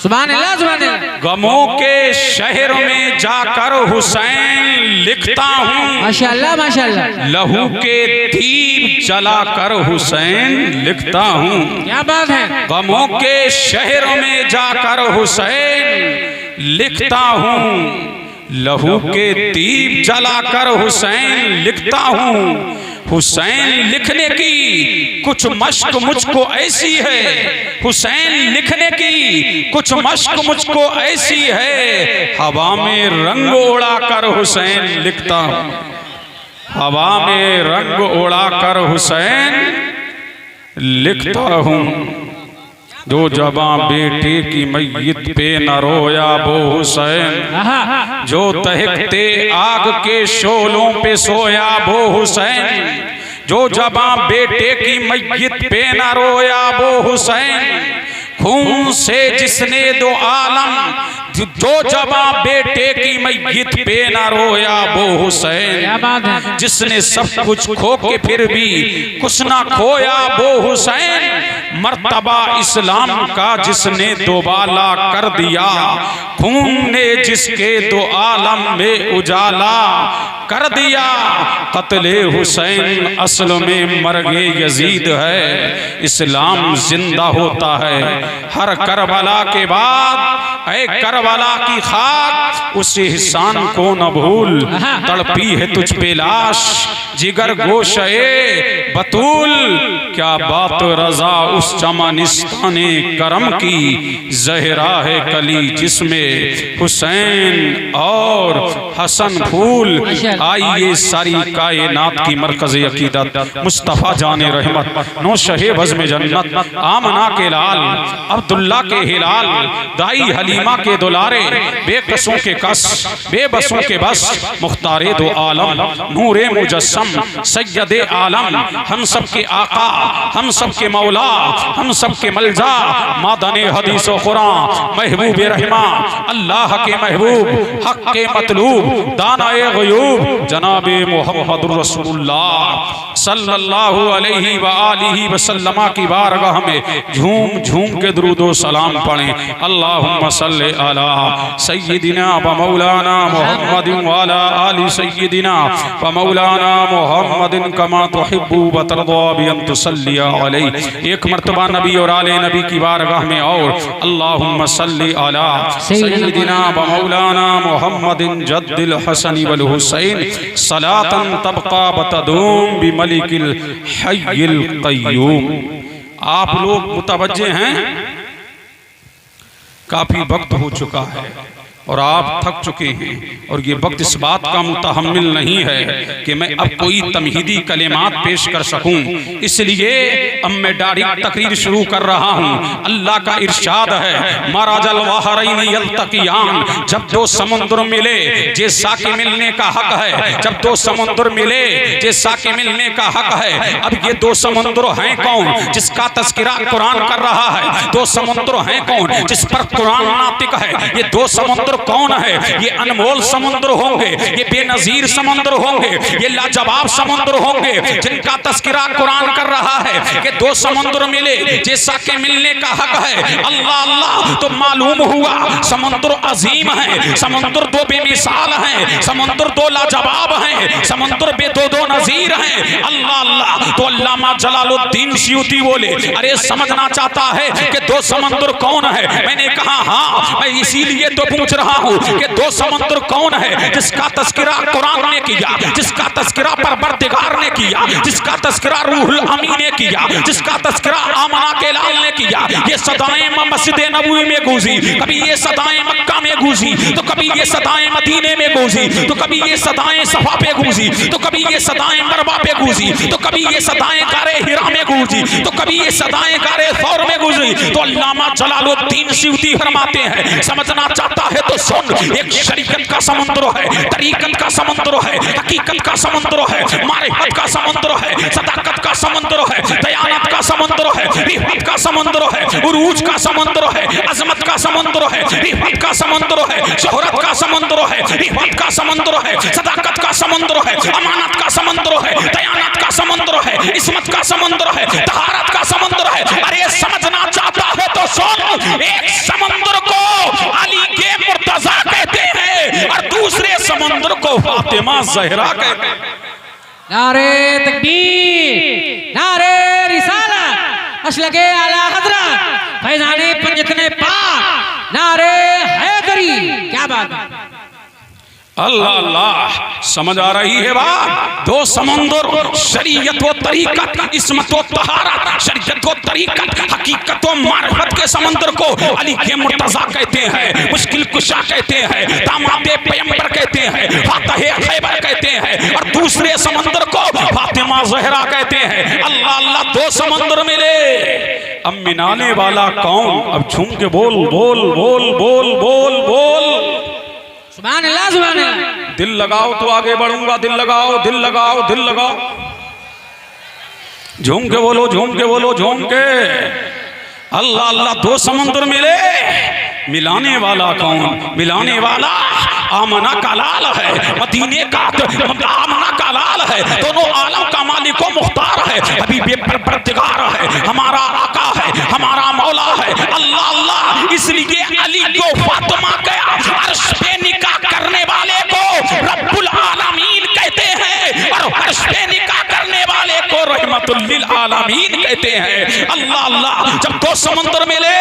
सुभान अल्लाह सुभान अल्लाह। गमों के शहर में जाकर हुसैन लिखता हूँ, माशाअल्लाह माशाअल्लाह। लहू के दीप जलाकर हुसैन लिखता हूँ। क्या बात है। गमों के शहर में जाकर हुसैन लिखता हूँ, लहू के दीप जलाकर हुसैन लिखता हूँ। हुसैन लिखने की कुछ मश्क मुझको ऐसी है, हुसैन लिखने की कुछ मश्क मुझको ऐसी है, हवा में रंग उड़ाकर हुसैन लिखता हूँ, हवा में रंग उड़ाकर हुसैन लिखता हूँ। जो जबां बेटे की मैयत पे न रोया वो हुसैन, जो तहकते आग के शोलों पे सोया वो हुसैन, जो जबां बेटे की मैयत पे न रोया वो हुसैन, खून से जिसने दो आलम, जो जबां बेटे की मैयत पे न रोया वो हुसैन, जिसने सब कुछ खो के फिर भी कुछ ना खोया वो हुसैन, मर्तबा इस्लाम का जिसने दोबाला कर दिया, खून ने जिसके दो आलम में उजाला कर दिया। कत्ले हुसैन असल में मर्गे यजीद है, इस्लाम जिंदा होता है हर करबला के बाद। ऐ करबला की खाक उस एहसान को न भूल, तड़पी है तुझ पे लाश जिगर गोशे बतूल, क्या बात रजा उस चमनिस्ताने करम की, जहरा है कली जिसमें हुसैन और हसन फूल। आइए सारी कायनात की मरकज़ अकीदत मुस्तफ़ा जाने रहमत, नौशहे बज़्म जन्नत, आमना के लाल अब्दुल्ला के हिलाल, दाई हलीमा के दुलारे, बेकसों के कस बेबसों के बस, मुख्तारे दो आलम नूरे मुजस्सम सैयदे आलम, हम सब के आका हम सब के मौला हम सब के मलजा, मादने हदीस व कुरान महबूब रहमा, अल्लाह के महबूब हक के मतलूब, दानाए गयूब जनाबे मुहम्मदुर रसूलुल्लाह सल्लल्लाहु अलैहि व आलिहि वसल्लम की बारगाह में झूम झूम के दुरूद व सलाम पढ़ें। अल्लाहुम्मा सल्लि अला सय्यिदिना व मौलाना मुहम्मदिन व अला आलि सय्यिदिना व मौलाना मुहम्मदिन कमा तुहिब्बु व तर्दा बि अन तुसल्ली अलैहि। एक मर्तबा नबी और आले नबी की बारगाह में और अल्लाहुम्मा सल्लि अला सय्यिदिना व मौलाना मुहम्मदिन जद्दिल हसन वल हुसैन सलातन तबका बतदूम बि मलिकिल हय्यिल क़य्यूम। आप लोग मुतवज्जे हैं, काफी वक्त हो चुका है और आप थक चुके हैं, और ये वक्त इस बात का मुतहम्मिल नहीं है कि मैं अब कोई तमहीदी कलिमात पेश कर सकूं, इसलिए अब मैं डायरेक्ट तकरीर शुरू कर रहा हूं। अल्लाह का इरशाद है, मरजल बहरैन यल्तक़ियान, जब दो समुद्र मिले जैसा के मिलने का हक है, जब दो समुद्र मिले जैसा के मिलने का हक है। अब ये दो समुद्र हैं कौन जिसका तज़किरा कुरान कर रहा है, दो समुद्र हैं कौन जिस पर कुरान नातिक है, ये दो समुद्र कौन है, ये अनमोल समुद्र होंगे, ये बेनजीर समुद्र होंगे, ये लाजवाब समुद्र होंगे जिनका तज़किरा कुरान कर रहा है कि दो समुद्र मिले जैसा के मिलने का हक है। अल्लाह अल्लाह, तो मालूम हुआ समुद्र अजीम है, समुद्र दो बेमिसाल हैं, समुद्र दो लाजवाब हैं, समुद्र बे दो दो नजीर हैं। अल्लाह अल्लाह, तो अल्लामा जलालुद्दीन सयूती बोले, अरे समझना चाहता है कि दो समुद्र कौन है? मैंने कहा हाँ, मैं इसीलिए तो पूछ रहा हूँ कि दो समुद्र कौन है जिसका तज़किरा कुरान ने किया, जिसका तज़किरा परवरदिगार ने किया, जिसका तज़किरा रूहुल अमीन ने किया, जिसका तज़किरा आमना के लाल ने किया। ये सदाएं मस्जिद नबवी में गूंजी, कभी ये सदाएं मक्का में गूंजी, तो कभी ये सदाएं मदीने में गूंजी, तो कभी ये सदाएं सफा पे गूंजी, तो कभी ये सदाएं मरवा पे गूंजी, तो कभी ये सदाएं गारे हिरा में गूंजी, तो कभी ये सदाएं गारे सौर में गूंजी। तो अल्लामा जलालुद्दीन सयूती फरमाते हैं, समझना चाहता है तो सुन, एक शरीयत का समुद्र है, तरीकत का समुद्र है, हकीकत का समुद्र है, मारिफत का समुद्र है, सदाकत का समुद्र है, दयानत का समुद्र है, रिफत का समुद्र है, उरूज का समुद्र है, अजमत का समुद्र है, रिफत का समुद्र है, शोहरत का समुद्र है, रिफत का समुद्र है, सदाकत का समुद्र है, अमानत का समुद्र है, दयानत का समुद्र है, इस्मत का समुद्र है, तहारत का समुद्र है। अरे समझना चाहता है तो सुन, एक समुद्र को फातिमा ज़हरा कहते हैं। नारे तकबीर, नारे रिसालत, मसलके आला हज़रत फैज़ाने पंजतने पाक, नारे हैदरी। क्या बात है, अल्लाह अल्लाह, समझ आ रही है बात? दो समंदर, शरीयत व तरीकत, इस्मत व तहारत, शरीयत व तरीकत, हकीकत व मारिफत के समंदर को अली के मुर्तजा कहते हैं, मुश्किल कुशा कहते हैं, दामादे पैगंबर कहते हैं, फातहे खैबर कहते हैं, और दूसरे समंदर को फातिमा ज़हरा कहते हैं। अल्लाह अल्लाह, दो समंदर मिले, अब मिलाने वाला कौन? अब झूम के बोल बोल बोल बोल बोल बोल। सुभान अल्लाह, सुभान अल्लाह। दिल लगाओ तो आगे बढ़ूंगा, दिल लगाओ, दिल लगाओ, दिल लगाओ। झूम के बोलो, झूम के बोलो, झूम के। अल्लाह अल्लाह, दो समुद्र मिले, मिलाने वाला कौन? मिलाने वाला आमना का लाल है, मदीने का आमना का लाल है, दोनों आलम का मालिक व मुख्तार है, हबीबे परवरदिगार है, हमारा आका है, हमारा मौला है। अल्लाह अल्लाह, इसलिए अली को फातिमा के अर्श पे निकाह करने वाले को रब्बुल आलमीन कहते हैं, और अर्श पे निकाह करने वाले को रहमतुल लिल आलमीन कहते हैं। अल्लाह अल्लाह, जब दो समुद्र मिले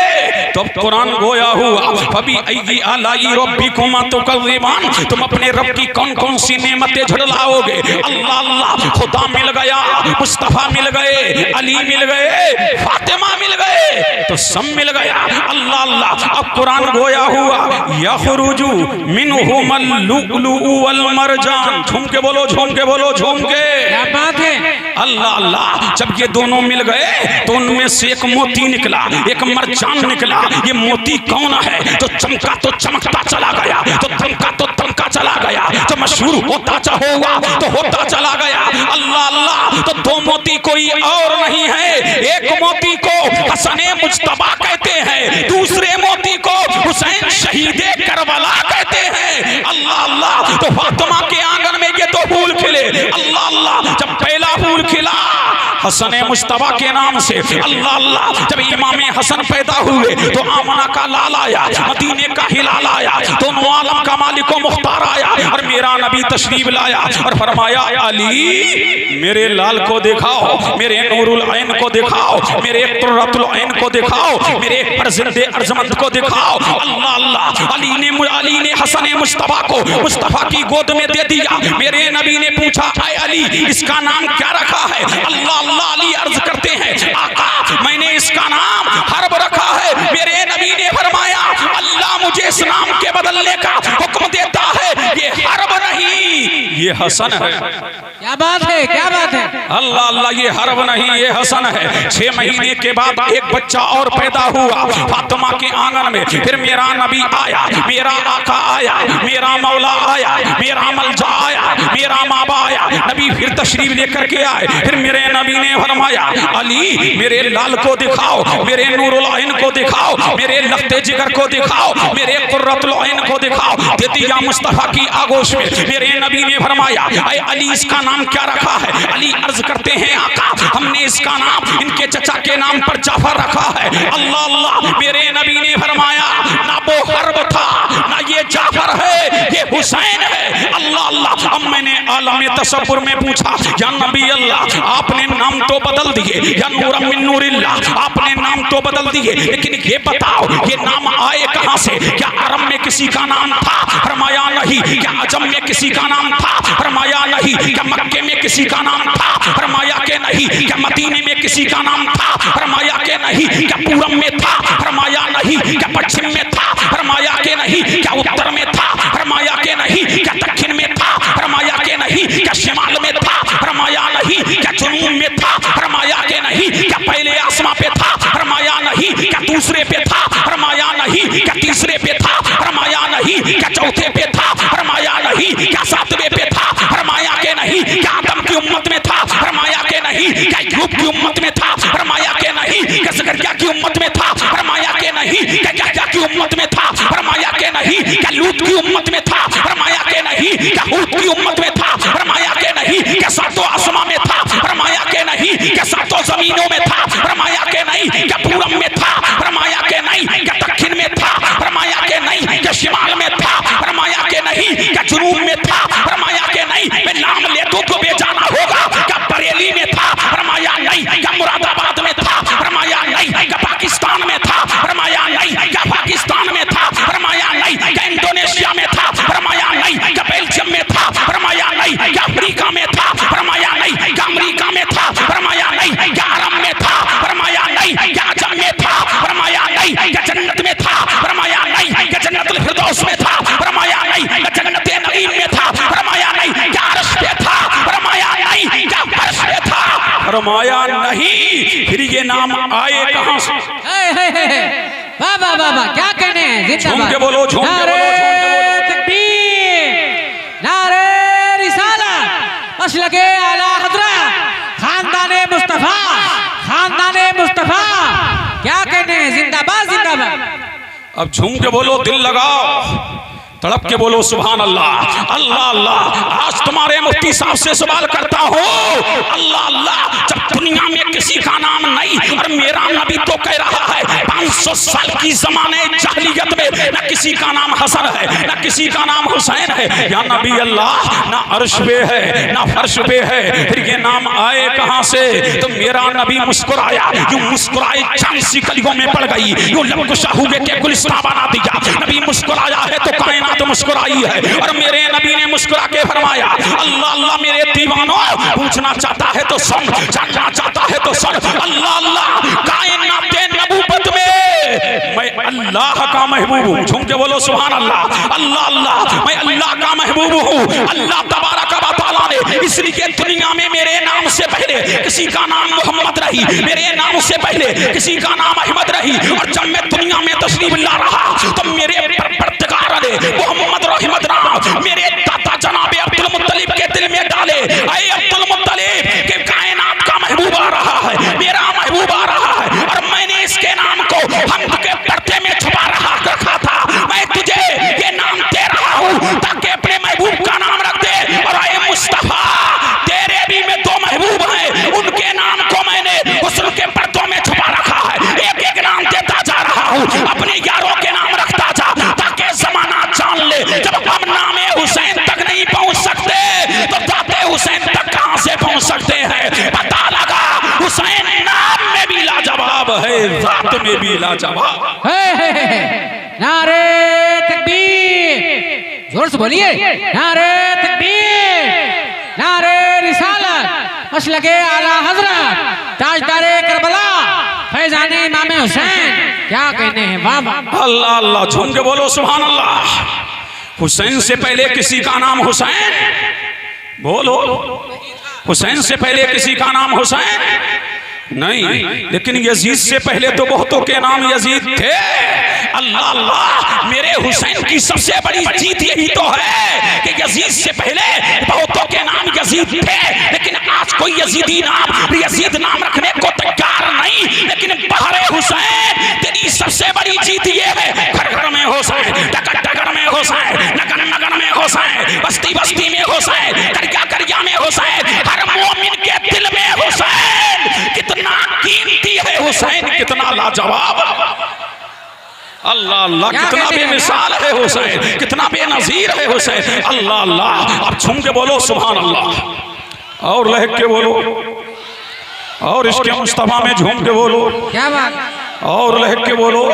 तो कुरान गोया हुआ, फबी अय्यी आलाई रब्बिकुमा तुकज़्ज़िबान, तुम अपने रब की कौन कौन सी नेमतें झुठलाओगे। अल्लाह अल्लाह, खुदा मिल गया, मुस्तफा मिल गए, अली मिल गए, फातिमा मिल गए, तो सब मिल गया। अल्लाह अल्लाह, अब कुरान गोया हुआ, यखरुजु मिनहुमल लुअलुउ वल मरजान। झूम के बोलो, झूम के बोलो, झूम के। क्या बात है, अल्लाह अल्लाह, जब ये दोनों मिल गए तो उनमें से एक मोती निकला, एक मरजान निकला। ये मोती कौन है? जो चमका तो चमकता चला गया, जो थमका तो थमका चला गया, जो मशहूर होता हुआ तो होता चला गया। अल्लाह अल्लाह, तो दो मोती कोई और नहीं है, एक मोती को हसने मुज्तबा कहते हैं, दूसरे मोती को हुसैन शहीदे करबला कहते हैं। अल्लाह अल्लाह, तो फातिमा के आंगन में ये दो फूल खिले। अल्लाह अल्लाह, जब पहला फूल खिला हसन मुज्तबा के नाम से, अल्लाह अल्लाह, जब इमाम हसन पैदा हुए तो आमना का लाल आया, मदीने का हिलाल आया, दोनों आलम का मालिक व मुख्तार आया, और मेरा नबी तशरीफ लाया और फरमाया, अली मेरे लाल को दिखाओ, मेरे नूरुल ऐन को दिखाओ, मेरे तुर्रतुल ऐन को दिखाओ, मेरे परजिंदे अर्जमंद को दिखाओ। अल्लाह अल्लाह, अली ने हसन मुज्तबा को मुस्तफा की गोद में दे दिया। मेरे नबी ने पूछा, ऐ अली इसका नाम क्या रखा है? अल्लाह अल्लाह, अली अर्ज करते हैं, आका मैंने इसका नाम हर्ब रखा है। मेरे नबी ने फरमाया, अल्लाह मुझे इस नाम के बदलने का हुक्म देता है, ये हर्ब नहीं, ये हसन है। क्या बात है, क्या बात है। अल्लाह अल्लाह, ये हर्ब नहीं, ये हसन है। 6 महीने के बाद एक बच्चा और पैदा हुआ फातिमा के आंगन में। फिर मेरा नबी आया, मेरा आका आया, मेरा मौला आया, मेरा मलजा आया, मेरा माबा आया। नबी फिर तशरीफ लेकर के आए। फिर मेरे नबी ने फरमाया, अली मेरे लाल को दिखाओ, मेरे नूरुल ऐन को दिखाओ, मेरे लफ्ते जिगर को दिखाओ, मेरे कुर्रतुल ऐन को दिखाओ। दे दिया मुस्तफा की आगोश में। मेरे नबी ने फरमाया, ऐ अली इसका नाम क्या रखा है? अली अर्ज करते हैं, आका हमने इसका नाम इनके चचा के नाम पर जाफर रखा है। अल्लाह अल्लाह, मेरे नबी ने फरमाया, ना वो हर्ब था, ना ये जाफर है, ये हुसैन है। अल्लाह अल्लाह, अब मैंने आलम तसव्वुर में पूछा, या नबी अल्लाह आपने नाम तो बदल दिए, या नूर मिन नूरिल्लाह आपने नाम तो बदल दिए, लेकिन ये बताओ ये नाम आए कहां से? क्या अरब में किसी का नाम था? फरमाया नहीं। क्या अजम में किसी का नाम था? फरमाया नहीं। क्या मक्के में किसी का नाम था? फरमाया के नहीं। क्या मदीने में किसी का नाम था? फरमाया के नहीं। क्या पूरब में था? फरमाया नहीं। क्या पश्चिम में था? फरमाया के नहीं। क्या उत्तर में था? फरमाया के नहीं। क्या दक्षिण में था? फरमाया के नहीं। क्या शिमाल में था? फरमाया नहीं। क्या जुनूब में था? फरमाया के नहीं। क्या पहले आसमां पे था? फरमाया नहीं। क्या दूसरे पे था? फरमाया नहीं। क्या तीसरे पे था? फरमाया नहीं। क्या चौथे पे था? फरमाया नहीं। क्या सातवें पे था? फरमाया के नहीं। क्या आदम की उम्मत में था? फरमाया के नहीं। क्या यूब की उम्मत में था? फरमाया के नहीं। क्या ज़करिया की उम्मत में था? फरमाया के नहीं। क्या याह्या की उम्मत में था? फरमाया के नहीं। क्या लूत की उम्मत में था? फरमाया के नहीं। क्या हूद की उम्मत में था? फरमाया के नहीं। क्या सातों आसमां में था? फरमाया के नहीं। क्या सातों जमीनों में था? फरमाया के नहीं। क्या पूरब में था? फरमाया के नहीं। क्या दक्षिण में था? फरमाया के नहीं। क्या शिमाल में था? फरमाया के नहीं। क्या जुनूब में था? फरमाया नहीं, क्या पाकिस्तान में था? फरमाया नहीं। क्या इंडोनेशिया में था? फरमाया नहीं। क्या बेल्जियम में था? फरमाया नहीं। क्या अफ्रीका में था? फरमाया नहीं। क्या अमेरिका में था? फरमाया नहीं। क्या अरब में था? फरमाया नहीं। क्या अजम में था? फरमाया नहीं। क्या जन्नत में था? फरमाया नहीं। क्या जन्नतुल फिरदौस में था? फरमाया नहीं। क्या जन्नत नईम में था? फरमाया नहीं। क्या अर्श पे था? फरमाया नहीं। क्या फर्श पे था? फरमाया नहीं। फिर ये नाम आए कहां से? वाह वाह वाह वाह, क्या कहने हैं, जिंदाबाद। झूम के बोलो, झूम के बोलो, झूम के बोलो। तकबीर, नारे रिसालत, मसलके आला हज़रत, खानदाने मुस्तफा, खानदाने मुस्तफा, क्या कहने हैं, जिंदाबाद जिंदाबाद। अब झूम के बोलो, दिल लगाओ, तड़प के बोलो सुभान अल्लाह। अल्लाह अल्लाह। आज तुम्हारे मुफ्ती साहब से सवाल करता हूँ, अल्लाह अल्लाह, जब दुनिया में किसी का नाम नहीं और मेरा नबी तो कह रहा है 500 साल की जमाने जाहिलियत में न किसी का नाम हसन है, न किसी का नाम हुसैन है, या नबी अल्लाह ना अर्श पे है ना फर्श पे है, फिर ये नाम आए कहां से? तो मेरा नबी मुस्कुराया, यूं मुस्कुराए चांद सी कलियों में पड़ गई, यूं लबकुशा हुए के गुलिस्तां बना दिया। नबी मुस्कुराया है तो कायनात तो मुस्कुराई है, और मेरे नबी ने मुस्कुरा के फरमाया, अल्लाह अल्लाह मेरे दीवानों, पूछना चाहता है तो सुन, जानना चाहता है तो सुन, अल्लाह अल्लाह कायनात नबूवत में मैं अल्लाह का महबूब हूँ। झूम के बोलो सुभान अल्लाह। अल्लाह अल्लाह मैं अल्लाह का महबूब हूँ। अल्लाह तबारक व तआला ने इसलिए दुनिया में मेरे नाम से पहले किसी का नाम मोहम्मद रही, मेरे नाम से पहले किसी का नाम अहमद रही, और जब मैं दुनिया में तशरीफ ला रहा तो मेरे परवरदिगार ने मोहम्मद रहमत राम मेरे दादा जनाबे अब्दुल मुत्तलिब के दिल में डाले। ऐ अब्दुल मुत्तलिब के कायनात का महबूब आ रहा है, मेरा महबूब आ रहा है, और मैंने इसके नाम को हमद के पर्दे में छुपा रखा था। मैं तुझे ये नाम दे रहा हूँ ताकि अपने महबूब का नाम रख दे। और ऐ मुस्तफा, तेरे भी में 2 महबूब हैं, उनके नाम को मैंने हुस्न के पर्दों में छुपा रखा है। एक एक नाम देता जा रहा हूँ, अपने यारों के नाम रखता जा, ताकि जमाना जान ले जब हम नामे हुसैन तक नहीं पहुंच सकते तो दाते हुसैन तक कहां से पहुंच सकते हैं। पता लगा हुसैन नाम में भी लाजवाब है, जात में भी लाजवाब है। नारे तकबीर, जोर से बोलिए, नारे तकबीर, नारे रिसालत, मसलके आला हज़रत, ताजदारे करबला, फैज़ाने इमाम हुसैन, क्या कहने हैं, वाह वाह। अल्लाह अल्लाह। झूम के बोलो सुभान अल्लाह। हुसैन से पहले किसी का नाम हुसैन? बोलो, हुसैन से पहले किसी का नाम हुसैन नहीं, लेकिन यजीद से पहले तो बहुतों के नाम यजीद थे। अल्लाह अल्लाह, मेरे हुसैन की सबसे बड़ी जीत यही तो है कि यजीद से पहले बहुतों के नाम यजीद थे, लेकिन आज कोई यजीदी नाम यजीद नाम रखने को तैयार नहीं। लेकिन बहरे हुसैन तेरी सबसे बड़ी जीत ये है, घर घर में हुसैन, डगर डगर में हुसैन, नगर नगर में हुसैन, बस्ती बस्ती में हुसैन, करिया करिया में हुसैन, हर मोमिन के दिल में हुसैन। कितना कीमती है हुसैन, कितना लाजवाब। अल्लाह अल्लाह, कितना बेमिसाल है हुसैन, कितना बेनजीर है हुसैन। अल्लाह अल्लाह। अब झूम के बोलो सुभान अल्लाह, और लहक के बोलो, और इसके मुस्तफा में झूम के बोलो, क्या बात, और लहक के बोलो।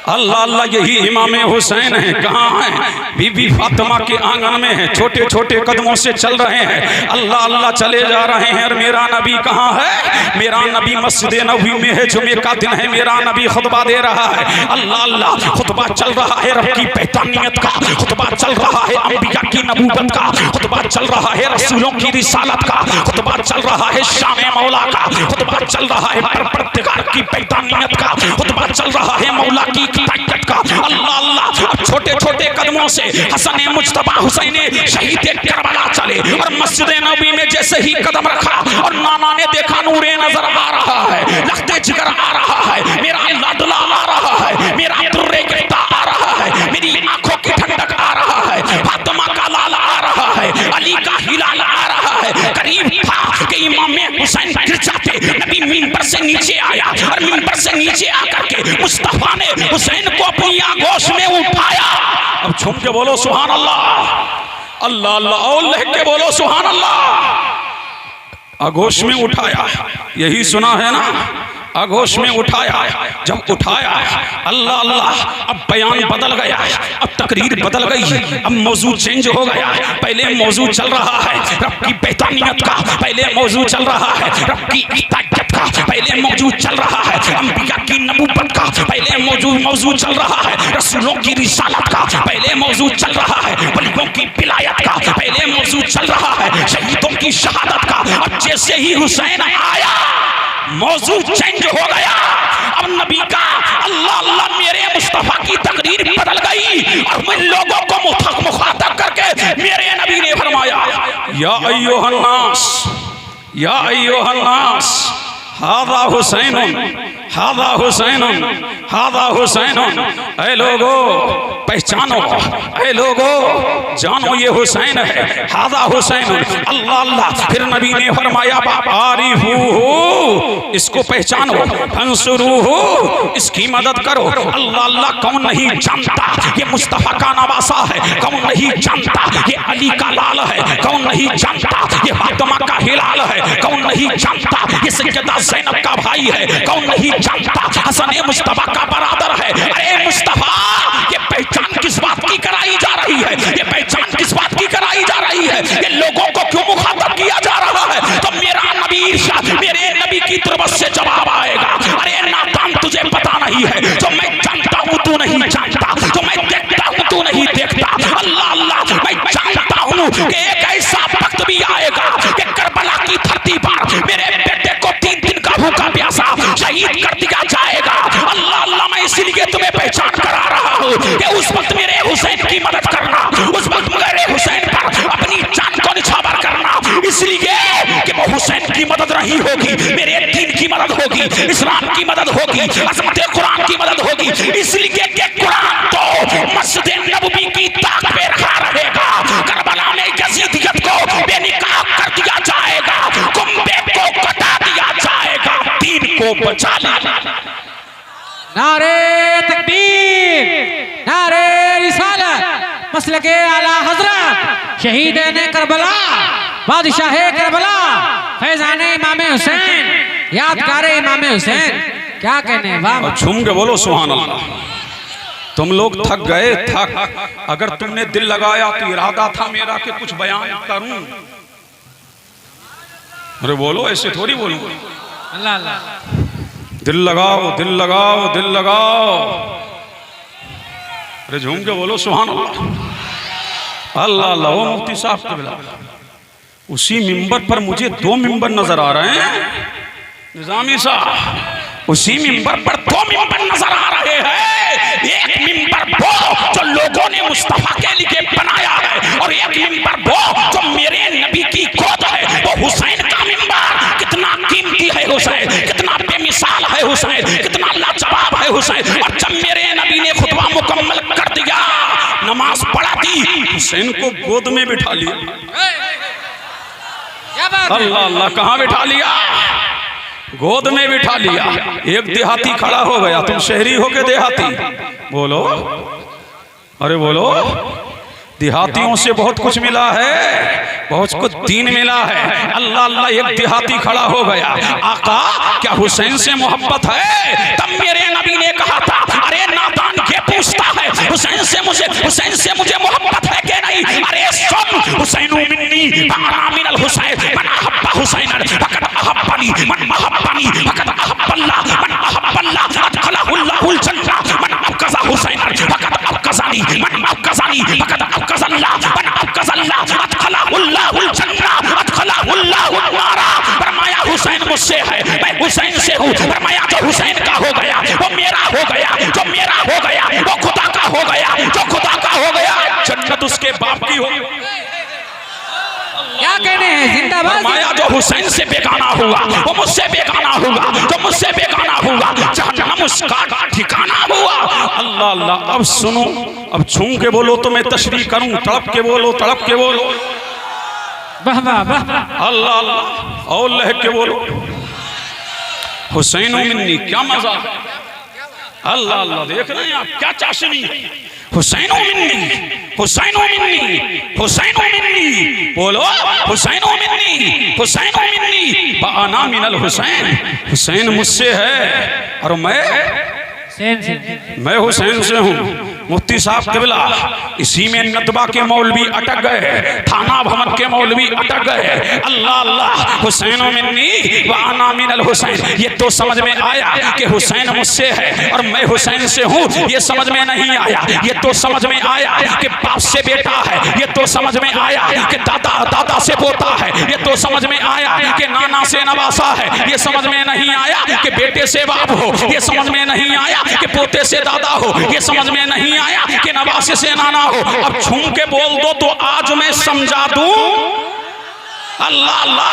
अल्लाह अल्लाह, यही इमाम हुसैन है। कहाँ हैं? बीबी फातिमा के आंगन में है, छोटे छोटे कदमों से चल रहे हैं। अल्लाह अल्लाह चले जा रहे हैं, और मेरा नबी कहाँ है? मेरा नबी मस्जिद नबवी में है, जुमे का दिन है, मेरा नबी खुतबा दे रहा है। अल्लाह अल्लाह, खुतबा चल रहा है रब की पैतानियत का, खुतबा चल रहा है अंबिया की नबूवत का, खुतबा चल रहा है रसूलों की रिसालत का, खुतबा चल रहा है शान मौला का, खुतबा चल रहा है परवरदिगार की पैतानियत का, खुतबा चल रहा है मौला की ताकत का। अल्लाह अल्लाह, छोटे छोटे कदमों से हसन मुज्तबा हुसैन शहीद करबला चले, और मस्जिद नबी में जैसे ही कदम रखा और नाना ने देखा नूरे नजर आ रहा है, लखते जिगर आ रहा है, मेरा लाडला आ रहा है, मेरा दुर्रे गिरता आ रहा है, मेरी आंखों की ठंडक आ रहा है, फातिमा का लाल आ रहा है, अली का हिलाल आ रहा है। करीब था कि इमाम हुसैन गिर जाते, नबी मिंबर से नीचे आया, और मिंबर से नीचे आकर के मुस्तफा ने हुसैन को अपनी आगोश में उठाया। अब झूम के बोलो सुभान अल्लाह। अल्लाह अल्लाह, और लहक के बोलो सुभान अल्लाह। आगोश में उठाया, यही सुना है ना, आगोश में उठाया। जब उठाया, अल्लाह अल्लाह, अब बयान बदल गया, अब तकरीर बदल गई, अब मौजू चेंज हो गया। पहले मौजू चल रहा है रब की बेतानियत का, पहले मौजू चल रहा है रब की इताअत का, पहले मौजू चल रहा है अंबिया की नबूवत का, पहले मौजू चल रहा है रसूलों की रिसालत का, पहले मौजू चल रहा है वलियों की विलायत का, पहले मौजू चल रहा है शहीदों की शहादत का। अब जैसे ही हुसैन आया, मौजू चेंज हो गया। अब नबी का अल्लाह अल्लाह मेरे मुस्तफा की तकरीर बदल गई और मैं लोगों को मुखातब करके मेरे नबी ने फरमाया, या अय्युहन्नास, या अय्युहन्नास, हादा हुसैनुन, हादा हुसैनुन, हादा हुसैनुन। ऐ लोगो पहचानो, ऐ लोगो जानो ये हुसैन है, हादा हुसैनुन। अल्लाह अल्लाह, फिर नबी ने फरमाया आरिफूहु, इसको पहचानो, फंसुरूहु, इसकी मदद करो। अल्लाह अल्लाह, कौन नहीं जानता ये मुस्तफा का नवासा है, कौन नहीं जानता ये अली का लाल है, कौन नहीं जानता ये फातिमा का हिलाल है, कौन नहीं जानता ये सैयदा ज़ैनब का भाई है, कौन नहीं जानता हसन मुस्तफा का बरादर है। अरे मुस्तफा, ये पहचान किस बात की कराई जा रही है, ये पहचान किस बात की कराई जा रही है, ये लोगों को क्यों मुखातब किया जा रहा है? तो मेरा नबी इरशाद, मेरे नबी की तरफ से जवाब आएगा, अरे नादान तुझे पता नहीं है, जो मैं जानता हूँ तू नहीं जानता, जो मैं देखता हूँ तू नहीं देखता। अल्लाह अल्लाह, मैं जानता हूँ कि एक ऐसा वक्त भी आएगा कि करबला की धरती पर मेरे बेटे को 3 दिन का भूखा प्यासा शहीद कर दिया जाएगा। अल्लाह अल्लाह, मैं इसीलिए तुम्हें पहचान करा रहा हूँ कि उस वक्त मेरे हुसैन की मदद करना, उस वक्त मेरे हुसैन पर अपनी जान को निछावर करना, इसलिए कि वो हुसैन की मदद नहीं होगी, मेरे दीन की मदद होगी, इस्लाम की मदद होगी, अज़मत कुरान की मदद होगी। इसलिए कि कुरान तो मस्जिद नबवी की ताक पे रखा रहेगा। करबला में यजीदियत को बेनिकाह कर दिया जाएगा, कुंबे को कटा दिया जाएगा, दीन को बचा लिया। नारे तकबीर, नारे रिसालत, मसलके आला हजरत, शहीद-ए करबला, बादशाह करबला, फैजान इमाम हुसैन, यादगार इमाम हुसैन। क्या कहने, वाह। झूम के बोलो सुभान अल्लाह। तुम लोग थक गए, थक, अगर तुमने दिल लगाया तो इरादा था मेरा कि कुछ बयान करूं। अरे बोलो, ऐसे थोड़ी बोलूं। अल्लाह अल्लाह, दिल लगाओ, दिल लगाओ, दिल लगाओ। अरे झूम के बोलो सुभान अल्लाह। अल्लाह अल्लाह। वो मुफ्ती साहब क़िबला, उसी मिंबर पर मुझे 2 मिंबर नजर आ रहे हैं। निजामी साहब, उसी मिंबर पर 2 मिंबर नजर आ रहे हैं। एक मिंबर वो जो लोगों ने मुस्तफा के लिए बनाया है, और एक मिंबर वो जो मेरे नबी की गोद है, वो हुसैन का मिंबर। कितना कीमती है हुसैन, कितना बेमिसाल है हुसैन, कितना लाजवाब है हुसैन। और जब मेरे नबी ने खुतबा मुकम्मल कर दिया, नमाज पढ़ा दी, हुसैन को गोद में बिठा लिया। अल्लाह अल्लाह, कहाँ बिठा लिया? गोद में बिठा लिया। एक देहाती खड़ा हो गया, तुम शहरी हो के देहाती? बोलो, अरे बोलो। देहातियों से बहुत कुछ मिला है, बहुत कुछ दीन मिला है। अल्लाह अल्लाह, एक देहाती खड़ा हो गया, आका क्या हुसैन से मोहब्बत है? तब मेरे नबी ने कहा था, अरे नादान ये पूछता है हुसैन से मुझे मोहब्बत है कि नहीं? अरे सुन, हुसैनु मिन्नी व अना मिनल हुसैन, मन अहब्बा हुसैनन फक़द अहब्बनी, मन अहब्बनी फक़द अहब्बल्लाह, मन अहब्बल्लाह अदखलहुल्लाहुल जन्नह, मन अबग़ज़ा हुसैनन फक़द अबग़ज़नी, मन अबग़ज़नी फक़द अबग़ज़ल्लाह, मन अबग़ज़ल्लाह अदखलहुल्लाहुल जन्नह, अदखलहुल्लाहुन नारा। फरमाया हुसैन मुझसे है, मैं हुसैन से हूँ। फरमाया जो हुसैन का हो गया वो मेरा हो गया, जो मेरा हो गया वो खुदा का हो गया, जो खुदा का हो गया जन्नत उसके बाप की हो। क्या कहने हैं, जिंदाबाद। फरमाया जो हुसैन से बेगाना हुआ वो मुझसे बेगाना हुआ, जो मुझसे बेगाना हुआ जहन्नम उसका ठिकाना हुआ। अल्लाह अल्लाह। अब सुनो, अब झूम के बोलो तो मैं तशरीह करूं, तड़प के बोलो, तड़प के बोलो। वाह वाह वाह। अल्लाह अल्लाह। और लह के बोलो, हुसैन मिन्नी। क्या मजा। अल्लाह अल्लाह, देख रहे हैं आप क्या चाशनी है। हुसैनो मिन्नी, हुसैनो मिन्नी, हुसैनो मिन्नी, बोलो हुसैनो मिन्नी, हुसैनो मिन्नी, बाना मिनल हुसैन, हुसैन मुझसे है और मैं हुसैन से हूँ। मुफ्ती साहब किबला इसी में नदबा के मौलवी अटक गए, थाना भवन के मौलवी अटक गए। अल्लाह अल्लाह, हुसैन मिन्नी व अना मिनल हुसैन, ये तो समझ में आया कि हुसैन मुझसे है और मैं हुसैन से हूँ, ये समझ में नहीं आया। ये तो समझ में आया कि बाप से बेटा है, ये तो समझ में आया कि दादा दादा से पोता है, ये तो समझ में आया कि नाना से नवासा है, ये समझ में नहीं आया कि बेटे से बाप हो, ये समझ में नहीं आया कि पोते से दादा हो, ये समझ में नहीं आया कि नवासे से नाना हो। अब झूम के बोल दो तो आज मैं समझा दूं। अल्लाह अल्लाह,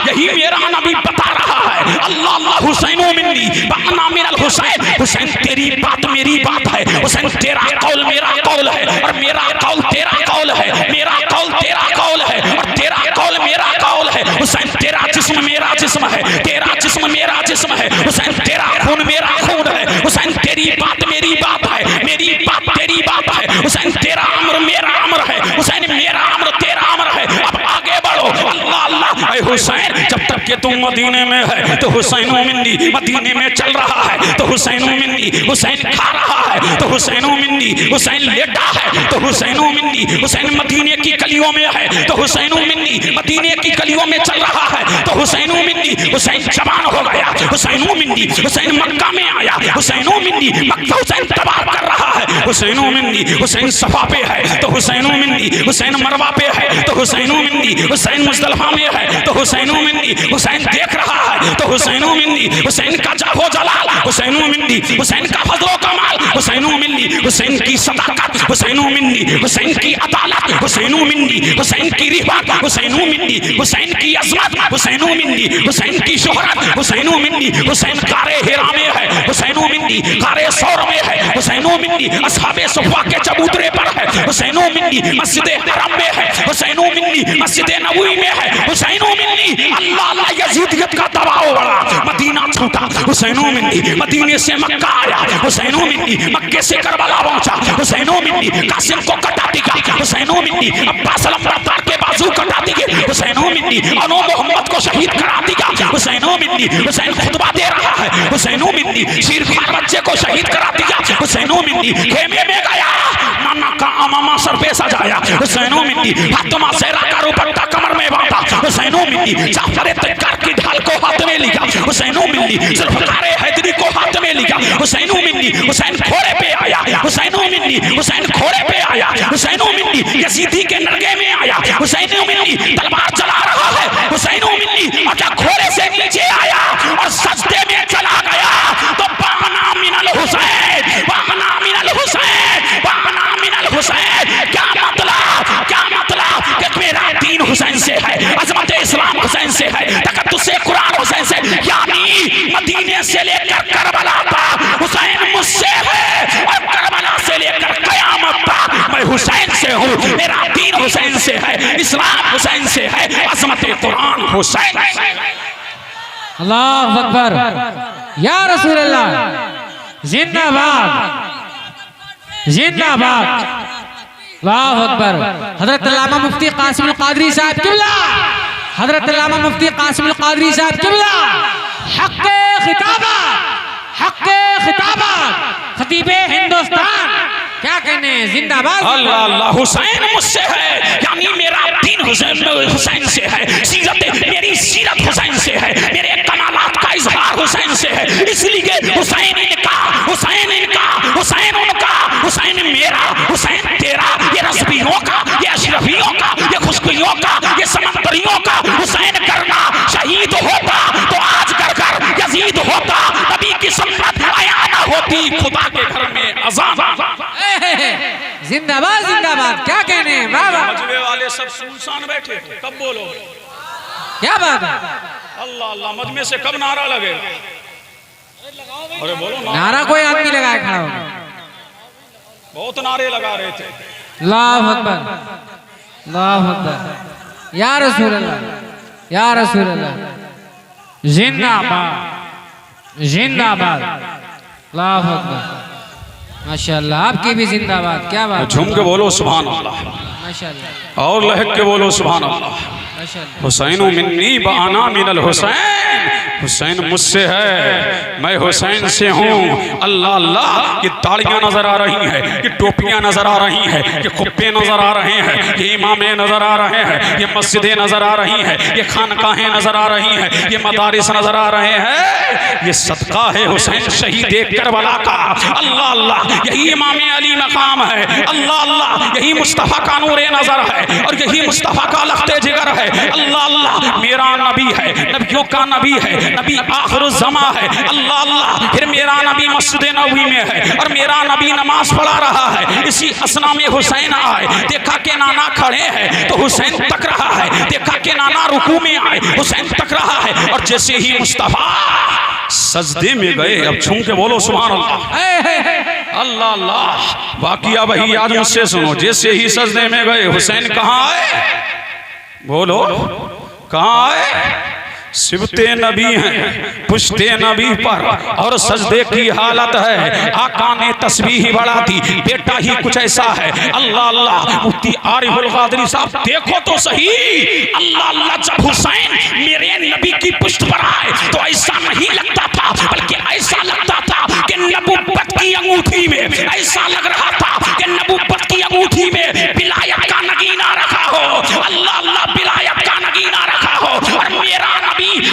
यही मेरा नबी बता रहा है। अल्लाह अल्लाह, हुसैनो मिन्नी व अना मिनल हुसैन, हुसैन तेरी बात मेरी बात है, हुसैन तेरा कौल मेरा कौल है और मेरा कौल तेरा कौल है, मेरा कौल तेरा कौल है और तेरा कौल मेरा कौल है। हुसैन तेरा जिस्म मेरा जिस्म है, तेरा जिस्म मेरा जिस्म है, हुसैन तेरा खून मेरा खून है, हुसैन तेरी बात मेरी बात है, मेरी बात तेरी बात है, हुसैन तेरा अम्र मेरा अम्र है, हुसैन मेरा अम्र तेरा अम्र है। अब आगे बढ़ो। अल्लाह अल्लाह, हुसैन जब तक कि तुम मदीने में है तो हुसैनो मिन्नी मदीने में चल रहा है, तो हुसैनो मिन्नी हुसैन खा रहा है, तो हुसैनो मिन्नी हुसैन लेटा है, तो हुसैनो मिन्नी हुसैन मदीने की गलियों में है, तो हुसैनो मिन्नी मदीने की गलियों में चल रहा है, तो हुसैनो मिन्नी हुसैन जवान हो गया, हुसैनो मिन्नी हुसैन मक्का में आया, हुसैनो मिन्नी मक्का हुसैन तबाह कर रहा है, हुसैनो मिन्नी हुसैन सफा पे है, तो हुसैनो मिन्नी हुसैन मरवा पे है, तो हुसैनो मिन्नी हुसैन मुज़दलिफा में है, तो हुसैनो मिन्नी हुसैन देख रहा है, तो हुसैनो मिन्नी हुसैन का जाहो जलाल, हुसैनो मिन्नी हुसैन का फजलो कमाल, हुसैनो मिन्नी हुसैन की सदाकत, हुसैनो मिन्नी हुसैन की अदालत, हुसैनो मिन्नी हुसैन की रिफात, हुसैनो मिन्नी हुसैन की अज़मत, हुसैनो मिन्नी हुसैन की शोहरत, हुसैनो मिन्नी हुसैन गारे हिरा में है, हुसैनो मिन्नी गारे सौर में है, हुसैनो मिन्नी असहाबे सुफ़ा के चबूतरे पर है, हुसैनो मिन्नी मस्जिद हरम में है, हुसैनो मिन्नी मस्जिद नबवी में है, हुसैनो मिन्नी अल्लाह अल्लाह यजीदियत का दबाव बढ़ा, मदीना छूटा, हुसैनो मिन्नी मदीने से मक्का आया, हुसैनो मिन्नी मक्के से करबला पहुंचा, हुसैनो मिन्नी कासिम को कटा दिया, हुसैनो मिन्नी अब्बास लंबरदार के बाजू कटा दिए, हुसैनो मिन्नी अनो मोहम्मद को शहीद करा दिया, हुसैनो मिन्नी हुसैन खुतबा दे रहा है, हुसैनो मिन्नी शीरखान बच्चे को शहीद करा दिया, हुसैनो मिन्नी खेमे में गया, नाना का अमामा सर पे सजाया, हुसैनो मिन्नी फातिमा सेरा का दुपट्टा कमर में बांधा, हुसैनो मिन्नी जाफर तक्कार की ढाल को हाथ में लिया, हुसैनो मिन्नी जुल्फ़िकार हैदरी को हाथ में लिया, हुसैनो मिन्नी हुसैन घोड़े पे आया, हुसैनो मिन्नी हुसैन घोड़े पे आया, हुसैनो मिन्नी यजीदी के नरगे में आया, हुसैनो मिन्नी तलवार चला रहा है, हुसैनो मिन्नी अचा घोड़े से नीचे आया और सजदे में चला गया, तो बाना मिनल हुसैन, बाना मिनल हुसैन, बाना मिनल हुसैन। क्या मतलब कि मेरा दीन हुसैन से है, अज़मत इस्लाम हुसैन से है, तक़द्दुस कुरान हुसैन से, यानी मदीने से लेकर करबला तक हुसैन मुझसे है और करबला से लेकर क़यामत तक मैं हुसैन से हूँ। मेरा दीन हुसैन से है, इस्लाम हुसैन से है, अज़मत कुरान हुसैन से है। अल्लाह अकबर, या रसूल अल्लाह, जिंदाबाद जिंदाबाद, वाह अकबर। हजरत अल्लामा मुफ्ती कासिम अल कादरी साहब किबला, हजरत अल्लामा मुफ्ती कासिम अल कादरी साहब किबला, हक़्क़े खिताबत, खतीबे हिंदुस्तान, क्या कहने, जिंदाबाद। अल्लाह अल्लाह, हुसैन मुझसे है, यानी मेरा दीन हुसैन से है, सीरत मेरी सीरत हुसैन से है, मेरे कमालात का इजहार हुसैन से है, इसलिए हुसैन इनका, हुसैन इनका, हुसैन उनका, हुसैन मेरा, हुसैन तेरा, ये रज़बियों का, ये अशरफियों का, ये खुशबुओं का, ये समंदरियों का हुसैन करना, शहीद होता तो आज कर यजीद होता, नबी की सुन्नत आयाना होती, खुदा के घर में अज़ान। जिंदाबाद जिंदाबाद, क्या कहने, वाह वाह। मजबे वाले सब सुनसान बैठे, कब बोलो, क्या बात है। अल्लाह अल्लाह, मजमे से कब नारा लगे, अरे बोलो नारा कोई आदमी लगाए खड़ा हो, बहुत नारे लगा रहे थे। अल्लाह अकबर, अल्लाह अकबर, या रसूल अल्लाह, या रसूल अल्लाह, जिंदाबाद जिंदाबाद, अल्लाह अकबर, माशाल्लाह। आपकी भी जिंदाबाद, क्या बात। झूम के बोलो सुभान अल्लाह, माशाल्लाह, और लहक के बोलो सुभान अल्लाह। माशाल्लाह। हुसैन मिन्नी व अना मिनल हुसैन, हुसैन मुझसे है, मैं हुसैन से हूँ। अल्लाह अल्लाह, ये तालियां नजर आ रही हैं, ये टोपियां नजर आ रही हैं, ये कुप्पे नजर आ रहे हैं, ये इमामें नजर आ रहे हैं, ये मस्जिदें नजर आ रही हैं, ये खानकाहें नजर आ रही हैं, ये मदारिस नजर आ रहे हैं। ये सदका है हुसैन शहीद करबला का। अल्लाह अल्लाह, यही इमाम अली मकाम है। अल्लाह अल्लाह, यही मुस्तफ़ा का नूरे नजर है और यही मुस्तफ़ा का लख्ते जिगर है। अल्लाह अल्लाह, मेरा नबी है, नबियों का नबी है, नबी आखिरुज़्ज़मा है। अल्लाह अल्लाह, फिर मेरा नबी मस्जिद नबवी में है और मेरा नबी नमाज पढ़ा रहा है। इसी असना में हुसैन आए, देखा के नाना खड़े हैं तो हुसैन तक रहा है, देखा के नाना रुकू में आए, हुसैन तक रहा है। और जैसे ही मुस्तफ़ा सजदे में गए, अब छूम के बोलो सुभान अल्लाह। अल्लाह अल्लाह, वाकिया वही आज मुझसे सुनो। जैसे ही सजदे में गए, हुसैन कहाँ आए? बोलो कहाँ आए? सिबते नबी हैं, पुश्ते नबी पर और सजदे की हालत है। आका ने तस्बीह बढ़ा दी, बेटा ही कुछ ऐसा है। अल्लाह अल्लाह, मुफ्ती आरिफुल कादरी साहब देखो तो सही। अल्लाह अल्लाह, जब हुसैन मेरे नबी की पुश्त पर आए तो ऐसा नहीं लगता था, बल्कि ऐसा लगता था कि नबूवत की अंगूठी में, ऐसा लग रहा था कि नबूवत की अंगूठी में विलायत का नगीना रखा हो। अल्लाह अल्लाह, विलायत का नगीना रखा हो। और मेरा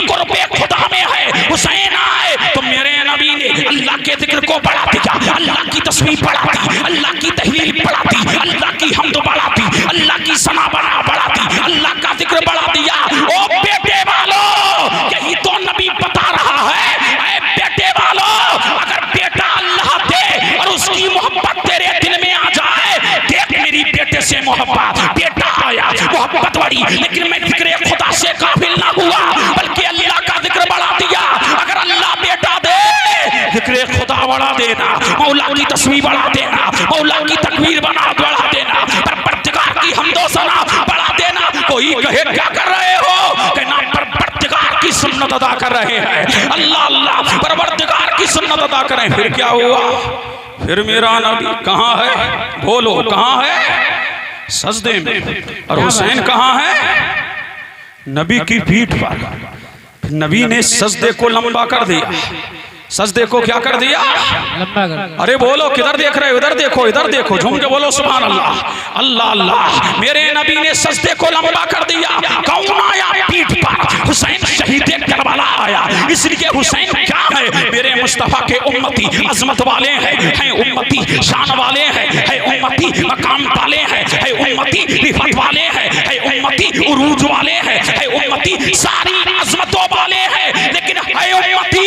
कुर्बे खुदा में है। हुसैन आए तो मेरे नबी ने अल्लाह के जिक्र को बढ़ा दिया, अल्लाह की तस्बीह बढ़ा दी, अल्लाह की तहलील बढ़ा दी, अल्लाह की हम्द बढ़ा दी, अल्लाह की सना बढ़ा दी, अल्लाह का जिक्र बढ़ा दिया। ओ बेटे वालों, यही तो नबी बता रहा है। ऐ बेटे वालों, अगर बेटा अल्लाह दे और उसकी मोहब्बत तेरे दिल में आ जाए, देख मेरी बेटे से मोहब्बत, बेटा आया मोहब्बत बढ़ी, लेकिन मैं जिक्र खुदा से काबिल ना हुआ, बल्कि अल्लाह का जिक्र बढ़ा दिया। अगर अल्लाह बेटा दे, जिक्र खुदा बढ़ा देना, मौला की तस्बीह बढ़ा देना, मौला की तकबीर बढ़ा देना, परवरदिगार की हम्दो सना बढ़ा देना। कोई कहे क्या कर रहे हो? कहना परवरदिगार की सुन्नत अदा कर रहे हैं। अल्लाह अल्लाह, परवरदिगार की सुन्नत अदा करें। फिर क्या हुआ? फिर मेरा नबी कहाँ है? बोलो कहाँ है? सजदे में। और हुसैन कहाँ है? नबी की पीठ पर। नबी ने सजदे को लंबा कर दिया। सजदे को क्या कर दिया? लंबा कर। अरे बोलो, किधर देख रहे हो? इधर देखो, इधर देखो, झूम के बोलो सुभान अल्लाह। अल्लाह अल्लाह, मेरे नबी ने सजदे को लंबा कर दिया। कौन आया पीठ पर? हुसैन शहीद करबला आया। इसलिए हुसैन क्या है? मेरे मुस्तफा के उम्मती अजमत वाले हैं उम्मती शान वाले हैं उम्मती मकाम वाले हैं उम्मती रिफत वाले हैं उम्मती उरूज वाले हैं उम्मती सारी अजमतों वाले हैं। लेकिन है उम्मती,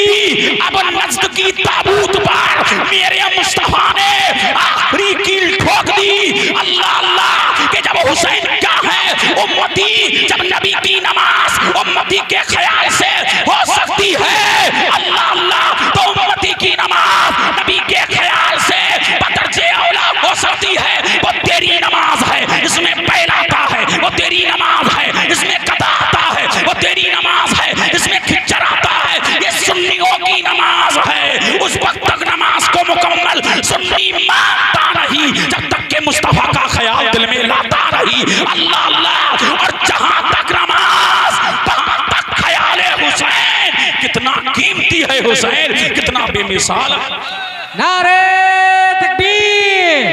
अब नज़्द की ताबूत पर मेरे मुस्तफा ने आखिरी कील ठोक दी। अल्लाह अल्लाह, कि जब हुसैन क्या है? उम्मती, जब नबी की नमाज उम्मती के ख्याल से हो सकती है, अल्लाह अल्लाह, तो उम्मती की नमाज नबी के ख्याल से बदर्जे औला हो सकती है। वो तेरी नमाज है, इसमें पहलाता है। वो तेरी नमाज है, इसमें कदा आता है। वो तेरी नमाज है, इसमें खिच्चर आता है। ये सुन्नियों की नमाज है। उस वक्त तक नमाज को मुकम्मल सुन्नी मानता नहीं, जब तक के मुस्तफा का ख्याल दिल में लाता रही। अल्लाह अल्लाह, और जहां तक नमाज तहां तक ख्याल हुसैन। कितना कीमती है हुसैन, कितना बेमिसाल है। नारे तकबीर,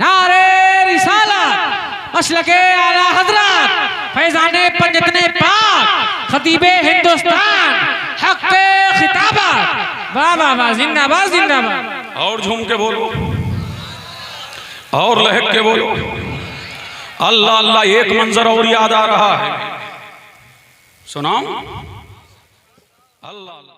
नारे रिसालत, मसलके आला हजरत, फैजाने पंजतने पाक, खतीबे हिंदुस्तान, हक़्क़े खिताबत। वाह वाह वाह, जिंदाबाद जिंदाबाद। और झूम के बोलो, और लहक के बोलो। अल्लाह अल्लाह, एक मंजर और याद आ रहा है, सुनाओ। अल्लाह अल्लाह।